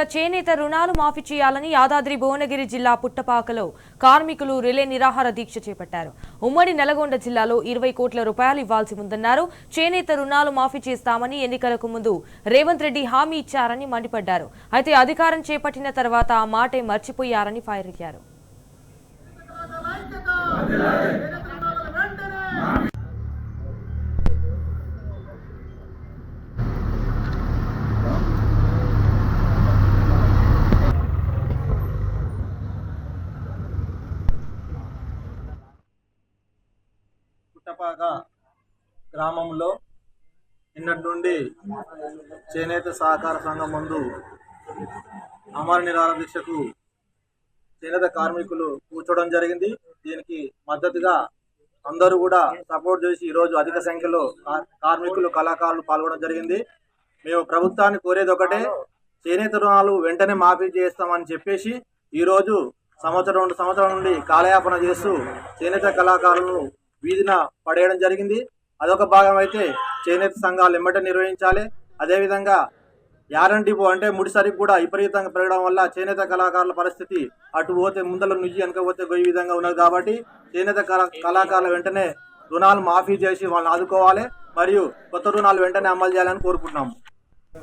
చేనేత రుణాలు మాఫీ చేయాలని యాదాద్రి భువనగిరి జిల్లా పుట్టపాకలో కార్మికులు రిలే నిరాహార దీక్ష చేపట్టారు. ఉమ్మడి నల్గొండ జిల్లాలో 20 కోట్ల రూపాయలు ఇవ్వాల్సి ఉందన్నారు. చేనేత రుణాలు మాఫీ చేస్తామని ఎన్నికలకు ముందు రేవంత్ రెడ్డి హామీ ఇచ్చారని మండిపడ్డారు. అయితే అధికారం చేపట్టిన తర్వాత ఆ మాటే మర్చిపోయారని ఫైర్ అయ్యారు. పుట్టపాక గ్రామంలో నిన్నటి నుండి చేనేత సహకార సంఘం ముందు అమర నిరాహార దీక్షకు చేనేత కార్మికులు కూర్చోవడం జరిగింది. దీనికి మద్దతుగా అందరూ కూడా సపోర్ట్ చేసి ఈరోజు అధిక సంఖ్యలో కార్మికులు కళాకారులు పాల్గొనడం జరిగింది. మేము ప్రభుత్వాన్ని కోరేది ఒకటే, చేనేత రుణాలు వెంటనే మాఫీ చేస్తామని చెప్పేసి ఈరోజు 2 సంవత్సరాల నుండి కాలయాపన చేస్తూ చేనేత కళాకారులను వీధిన పడేయడం జరిగింది. అదొక భాగం అయితే చేనేత సంఘాలు ఎమ్మటే నిర్వహించాలి. అదేవిధంగా యారంటిపో అంటే ముడిసరికి కూడా విపరీతంగా పెరగడం వల్ల చేనేత కళాకారుల పరిస్థితి అటు పోతే ముందల నుంచి వెనకపోతే గొయ్యి విధంగా ఉన్నది. కాబట్టి చేనేత కళాకారులు వెంటనే రుణాలు మాఫీ చేసి వాళ్ళని ఆదుకోవాలి, మరియు కొత్త రుణాలు వెంటనే అమలు చేయాలని కోరుకుంటున్నాము.